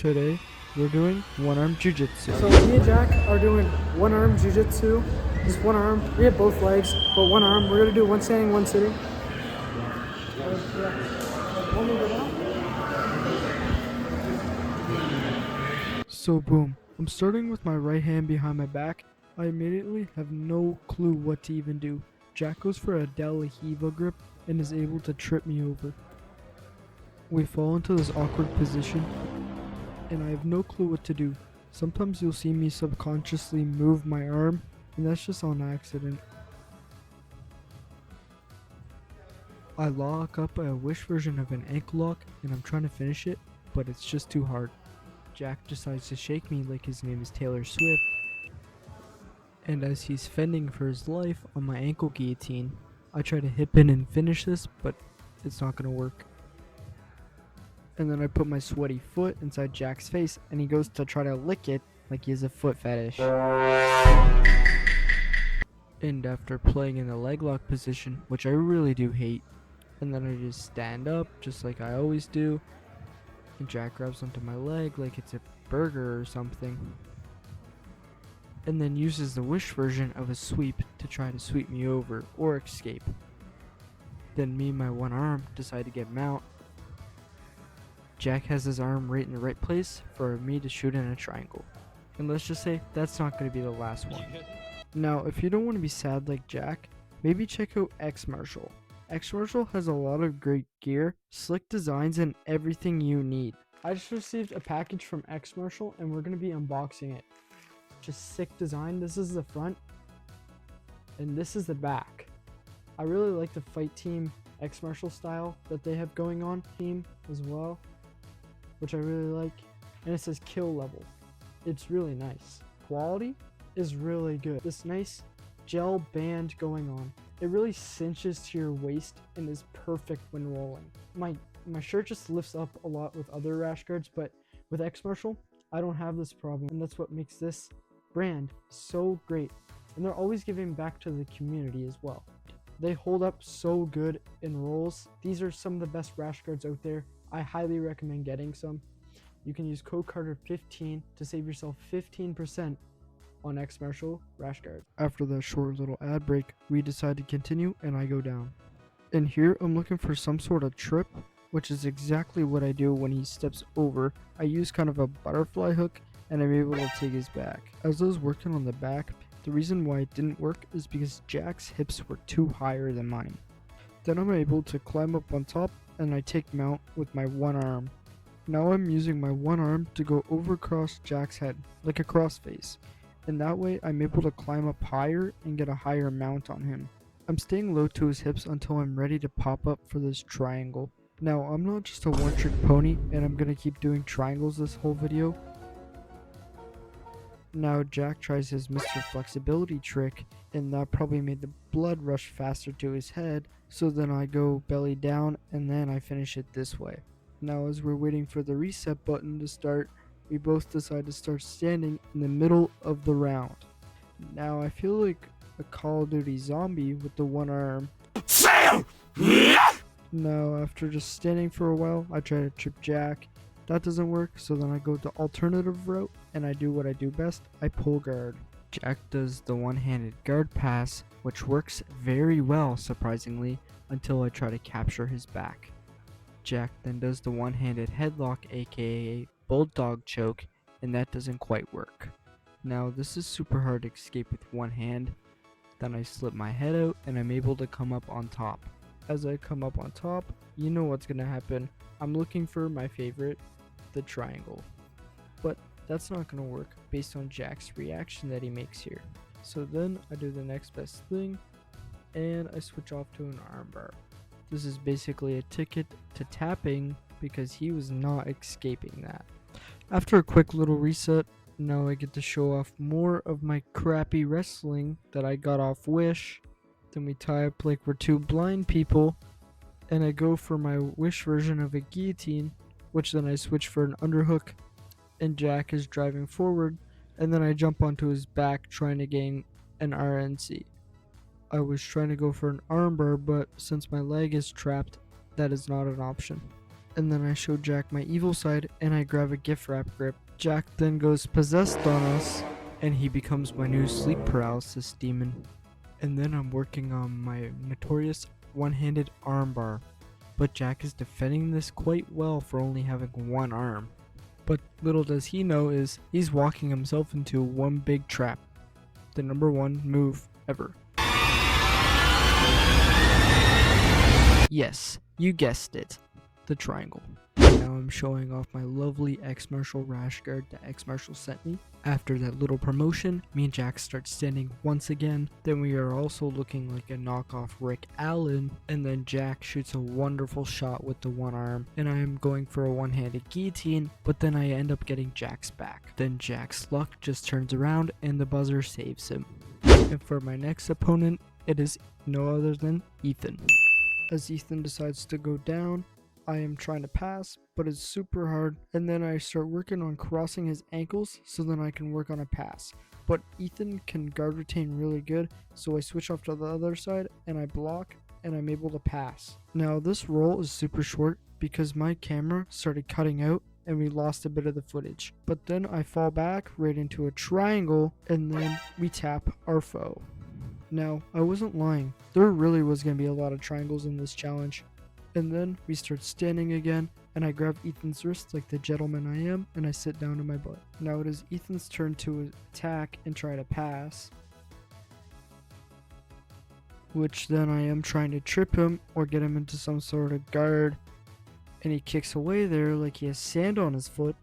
Today, we're doing one-arm jiu-jitsu. So me and Jack are doing one arm jiu-jitsu, just one arm. We have both legs, but one arm. We're gonna do one standing, one sitting. So boom, I'm starting with my right hand behind my back. I immediately have no clue what to even do. Jack goes for a De La Hiva grip and is able to trip me over. We fall into this awkward position and I have no clue what to do. Sometimes you'll see me subconsciously move my arm, and that's just on accident. I lock up a wish version of an ankle lock and I'm trying to finish it, but it's just too hard. Jack decides to shake me like his name is Taylor Swift, and as he's fending for his life on my ankle guillotine, I try to hip in and finish this, but it's not gonna work. And then I put my sweaty foot inside Jack's face and he goes to try to lick it like he has a foot fetish. And after playing in the leg lock position, which I really do hate, and then I just stand up just like I always do, and Jack grabs onto my leg like it's a burger or something, and then uses the wish version of a sweep to try to sweep me over or escape. Then me and my one arm decide to get mount. Jack has his arm right in the right place for me to shoot in a triangle. And let's just say that's not going to be the last one. Now, if you don't want to be sad like Jack, maybe check out X Martial. X Martial has a lot of great gear, slick designs, and everything you need. I just received a package from X Martial and we're going to be unboxing it. Just sick design. This is the front and this is the back. I really like the fight team X Martial style that they have going on team as well, which I really like, and it says kill level. It's really nice. Quality is really good. This nice gel band going on. It really cinches to your waist and is perfect when rolling. My shirt just lifts up a lot with other rash guards, but with X Martial, I don't have this problem, and that's what makes this brand so great. And they're always giving back to the community as well. They hold up so good in rolls. These are some of the best rash guards out there. I highly recommend getting some. You can use code Carter15 to save yourself 15% on X Martial rash guards. After that short little ad break, we decide to continue and I go down. And here I'm looking for some sort of trip, which is exactly what I do when he steps over. I use kind of a butterfly hook and I'm able to take his back. As I was working on the back, the reason why it didn't work is because Jack's hips were too higher than mine. Then I'm able to climb up on top and I take mount with my one arm. Now I'm using my one arm to go over across Jack's head, like a crossface, and that way I'm able to climb up higher and get a higher mount on him. I'm staying low to his hips until I'm ready to pop up for this triangle. Now I'm not just a one-trick pony and I'm gonna keep doing triangles this whole video. Now Jack tries his Mr. Flexibility trick, and that probably made the blood rush faster to his head, so then I go belly down and then I finish it this way. Now as we're waiting for the reset button to start, we both decide to start standing in the middle of the round. Now I feel like a Call of Duty zombie with the one arm. Now after just standing for a while, I try to trip Jack. That doesn't work, so then I go the alternative route and I do what I do best, I pull guard. Jack does the one-handed guard pass, which works very well surprisingly, until I try to capture his back. Jack then does the one-handed headlock, aka bulldog choke, and that doesn't quite work. Now this is super hard to escape with one hand. Then I slip my head out and I'm able to come up on top. As I come up on top, you know what's gonna happen. I'm looking for my favorite, the triangle. But that's not gonna work based on Jack's reaction that he makes here. So then I do the next best thing and I switch off to an armbar. This is basically a ticket to tapping because he was not escaping that. After a quick little reset, now I get to show off more of my crappy wrestling that I got off Wish. Then we tie up like we're two blind people and I go for my Wish version of a guillotine, which then I switch for an underhook, and Jack is driving forward, and then I jump onto his back trying to gain an RNC. I was trying to go for an armbar, but since my leg is trapped, that is not an option. And then I show Jack my evil side and I grab a gift wrap grip. Jack then goes possessed on us and he becomes my new sleep paralysis demon. And then I'm working on my notorious one-handed armbar. But Jack is defending this quite well for only having one arm. But little does he know is he's walking himself into one big trap. The number one move ever. Yes, you guessed it. The triangle. Now I'm showing off my lovely ex-martial rash guard that ex-martial sent me. After that little promotion, me and Jack start standing once again. Then we are also looking like a knockoff Rick Allen. And then Jack shoots a wonderful shot with the one arm. And I am going for a one-handed guillotine, but then I end up getting Jack's back. Then Jack's luck just turns around and the buzzer saves him. And for my next opponent, it is no other than Ethan. As Ethan decides to go down, I am trying to pass, but it's super hard, and then I start working on crossing his ankles so then I can work on a pass. But Ethan can guard retain really good, so I switch off to the other side and I block and I'm able to pass. Now this roll is super short because my camera started cutting out and we lost a bit of the footage. But then I fall back right into a triangle and then we tap our foe. Now, I wasn't lying. There really was going to be a lot of triangles in this challenge. And then we start standing again, and I grab Ethan's wrist like the gentleman I am, and I sit down to my butt. Now it is Ethan's turn to attack and try to pass, which then I am trying to trip him or get him into some sort of guard, and he kicks away there like he has sand on his foot,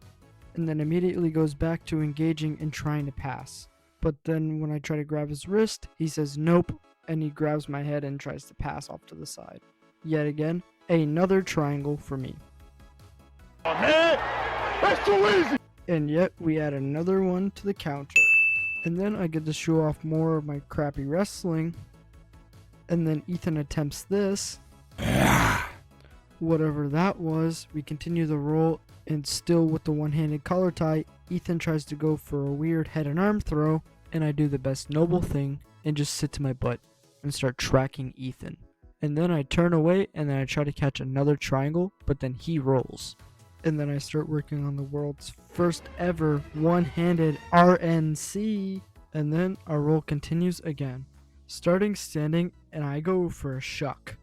and then immediately goes back to engaging and trying to pass. But then when I try to grab his wrist, he says nope, and he grabs my head and tries to pass off to the side. Yet again, another triangle for me. Oh, man, that's too easy. And yet we add another one to the counter. And then I get to show off more of my crappy wrestling. And then Ethan attempts this. Whatever that was, we continue the roll, and still with the one-handed collar tie, Ethan tries to go for a weird head and arm throw, and I do the best noble thing and just sit to my butt and start tracking Ethan. And then I turn away and then I try to catch another triangle, but then he rolls. And then I start working on the world's first ever one-handed RNC. And then our roll continues again. Starting standing and I go for a shuck.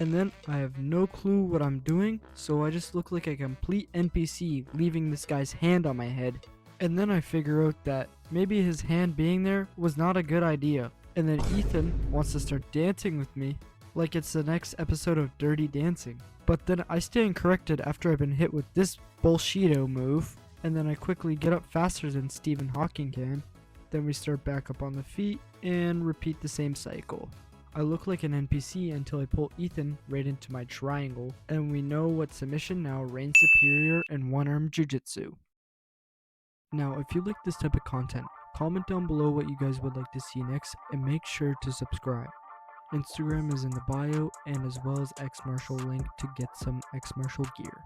And then I have no clue what I'm doing, so I just look like a complete NPC leaving this guy's hand on my head. And then I figure out that maybe his hand being there was not a good idea. And then Ethan wants to start dancing with me like it's the next episode of Dirty Dancing. But then I stand corrected after I've been hit with this bullshito move, and then I quickly get up faster than Stephen Hawking can. Then we start back up on the feet and repeat the same cycle. I look like an NPC until I pull Ethan right into my triangle, and we know what submission now reigns superior in one-arm jiu-jitsu. Now, if you like this type of content, comment down below what you guys would like to see next, and make sure to subscribe. Instagram is in the bio, and as well as X Martial link to get some X Martial gear.